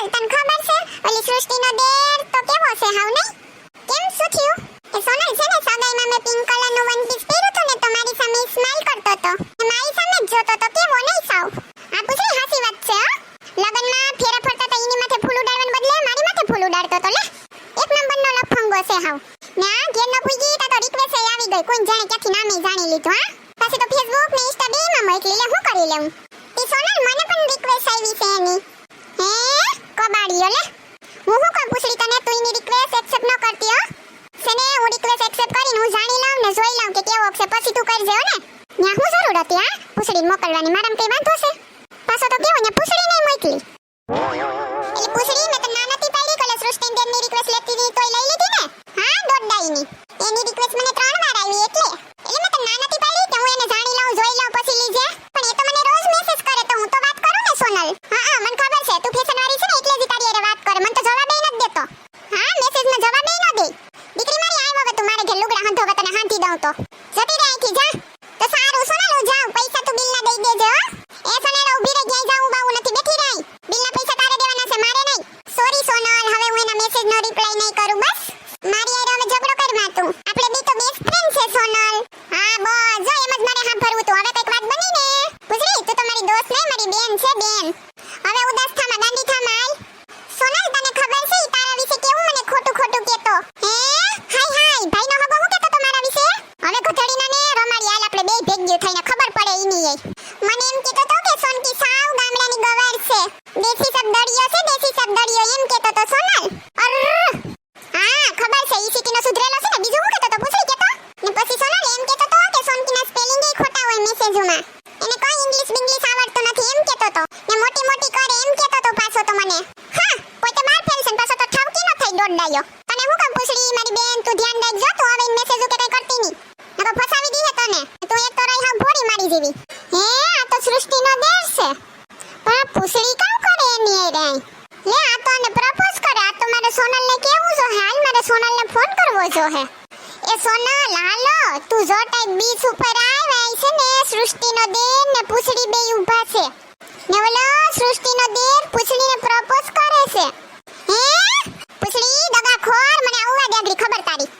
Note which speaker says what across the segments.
Speaker 1: સોનલ તને ખબર છે ઓલી સૃષ્ટિનો દેર તો કેવો છે હાવ નહીં? કેમ શું થયું? એ સોનલ છે ને સગાઈમાં મેં પિંક કલરનું વન પીસ પહેર્યું હતું ને તો મારી સામે સ્માઈલ કરતો હતો. મારી સામે જ જોતો તો કેવો નહીં સાવ. આ પૂછડી હાસી વાત છે હો. લગનમાં ફેરા ફરતા તો એની માથે ફૂલ ઉડાડવાને બદલે મારી માથે ફૂલ ઉડાડતો તો લે. એક નંબરનો લફંગો છે હાવ. ને આ ઘેર ન પૂગી તો રિક્વેસ્ટ આવી ગઈ. કોઈ જાણે ક્યાંથી નામે જાણી લીધું હા. પછી તો ફેસબુક ને ઇન્સ્ટા બેમાં મોકલી લે હું કરી લેવું. એ સોનલ મને પણ રિક્વેસ્ટ આવી છે એની. હે કબાડીઓ લે. હું શું કહું પૂછડી તને તું એની રિક્વેસ્ટ એક્સેપ્ટ ન કરતી હો. સેને હું રિક્વેસ્ટ એક્સેપ્ટ કરીને હું જાણી લઉં ને જોઈ લઉં કે કેવો છે પછી તું કરજે હો ને. ન્યા હું જરૂર હતી હા પૂછડી મોકલવાની મારામાં કઈ વાંધો છે? પાછો તો કેવો ન્યા પૂછડી નહીં મોકલી. એટલે પૂછડી મેં તો ના નથી પાડી કોલે સૃષ્ટિ દેવની રિક્વેસ્ટ લેતી હતી તોય લઈ લીધી ને. હા દોડાઈની. એની રિક્વેસ્ટ મને 3 વાર આવી એટલે મેં તો ના નથી પાડી કે હું એને જાણી લઉં જોઈ લઉં પછી લીજે. પણ એ તો મને રોજ મેસેજ કરે તો હું તો વાત કરું ને સોનલ. હા મને ખબર છે તું ફેશન વાળી છે ને એટલે જ તારી હારે વાત કરે. મને તો જવાબ ય નથી દેતો. હા મેસેજમાં જવાબ ય ન દે. દીકરી મારી આવ હવે તું મારે ઘરે લુગડા હંધો તને હાંધી દઉં તો જતી રહે અહીંથી જા. તો સારું સોનલ હું જાઉં પૈસા તું બિલ ના દઈ દેજે હો. એ સોનલ ઊભી રહી ક્યાંય જાઉં બાવું નથી બેઠી રહી. બિલના પૈસા તારે દેવાના છે મારે નહીં. સોરી સોનલ હવે હું એના મેસેજનો રિપ્લાય નહીં કરું બસ. મારી હારે હવે ઝઘડો કરમાં તું. આપણે બે તો બેસ્ટ ફ્રેન્ડ છે સોનલ. હા બસ જો એમ જ મારે હા ભરવું તું. હવે કઈક વાત બની ને પૂછડી તું તો મારી દોસ્ત નહીં મારી બેન છે બેન. હવે ઉદાસ થામાં ગાંડી થામાં આલ. સોનલ તને ખબર છે ઈ તારા વિશે કેવું મને ખોટું ખોટું કહેતો. હે હાય ભાઈનો હગો હું કહેતો તો મારા વિશે. હવે ગધડીના ને રમાડી હાલ આપણે બે ભેગ્યું થઈને ખબર પડે ઈની એ. મને એમ કહેતો તો કે સોનકી સાવ ગામડાની ગવાર છે. દેશી શબ્દડિયો છે દેશી શબ્દડિયો એમ કહેતો તો સોનલ. હા ખબર છે ઈ સિટીનો સુધરેલો છે ને બીજું હું કહેતો તો પૂછડી કહેતો. ને પછી સોનલ એમ કહેતો તો કે સોનકીના સ્પેલિંગ એ ખોટા હોય મેસેજોમાં. એને કોઈ ઇંગ્લિશ બિંગ્લિશ આવડતો નથી એમ કહેતો તો. ને મોટી મોટી કરે એમ કહેતો તો પાછો તો મને. હા કોઈ તો બાર ફેલશન પાછો તો ઠાવકી ન થઈ દોડાયો. તને હું કામ પૂછડી મારી બેન તું ધ્યાન રાખજો તું હવે મેસેજ કે કઈ કરતી ની. નકો ફસાવી દીહે તને. તું એક તો રહી હા ભોળી મારી જેવી. હે આ તો સૃષ્ટિનો દેર છે. પણ પૂછડી કામ કરે એની એ રે. લે આ તો ને પ્રપોઝ કરે. આ તો મારે સોનલને કેવું જો હાલ મારે સોનલને ફોન કરવો જો હે. એ સોનલ હાલો તું જો ટાઈપ બીચ ઉપર આય છે ને સૃષ્ટિનો દેર ને પૂછડી બે ઊભા છે. ને ઓલો સૃષ્ટિનો દેર પૂછડીને પ્રપોઝ કરે છે. હે પૂછડી દગાખોર મને આવવા દે આગળી ખબર તારી.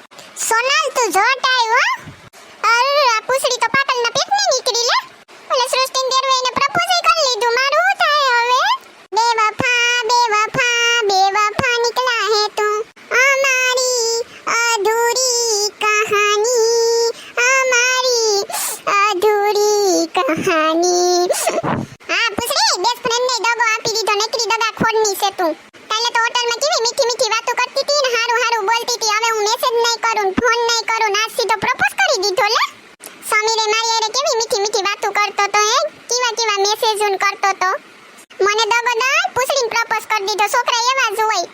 Speaker 1: સોનલ તું જો ટાઈપ હો. અરે આ પૂછડી તો પાટણના પેટની નીકળી લે. ઓલે સૃષ્ટિને દેર વેઈને પ્રપોઝ કરી લીધું. મારું શું થાય હવે? બેવફા નિકલા હે તું અમારી અધૂરી કહાની હા પૂછડી બેસ્ટ ફ્રેન્ડ ને દગો આપી દીધો નકરી દગા ખોડની છે તું. કાલે તો હોટલમાં કેવી મીઠી મીઠી વાતો કરતી હતી ને હારું બોલતી હતી. હવે હું મેસેજ નહીં કરું ફોન નહીં કરું આજ સીધો પ્રપોઝ કરી દીધો લે. સમીરે મારી હારે કેવી મીઠી મીઠી વાતો કરતો તો હે કેવા મેસેજ કરતો તો. મને દગો દઈ પૂછડીને પ્રપોઝ કરી દીધો. છોકરા એવા જ હોય.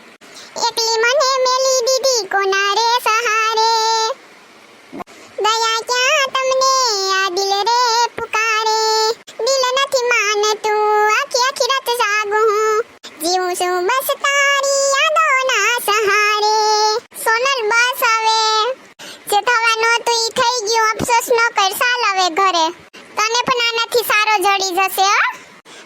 Speaker 1: એકલી મને મેલી દીધી કોના રે સહારે. દયા ક્યાં તમને આ દિલ રે પુકારે. દિલ નથી માનતું આખી રાત જાગું હું. જીવું છું બસ તારી યાદોના સહારે. સોનલ બસ હવે જે થવાનું હતું ઈ થઈ ગયું. અફસોસ ન કર ચાલ હવે ઘરે. તને પણ આનાથી સારો જડી જશે હો.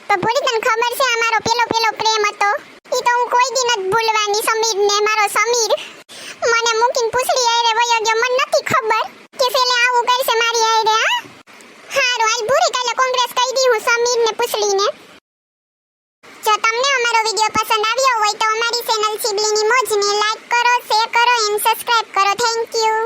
Speaker 1: તો પૂરી તને ખબર છે આ મારો પેલો પ્રેમ હતો ઈ તો હું કોઈ દી નથી ભૂલવાની. સમીર ને મારો સમીર મને મૂકીને પૂછડી આયરે વયો ગયો. મને નથી ખબર કે પેલે આવું કરશે મારી આયરે. હારું હાલ ભૂરી કાલે કોંગ્રેસ કહી દી હું સમીર ને પૂછડીને. જો તમને અમારો વિડિયો પસંદ આવ્યો હોય તો અમારી ચેનલ સિબલીની મોજને લાઈક કરો શેર કરો એન્ડ સબસ્ક્રાઇબ કરો. Thank you.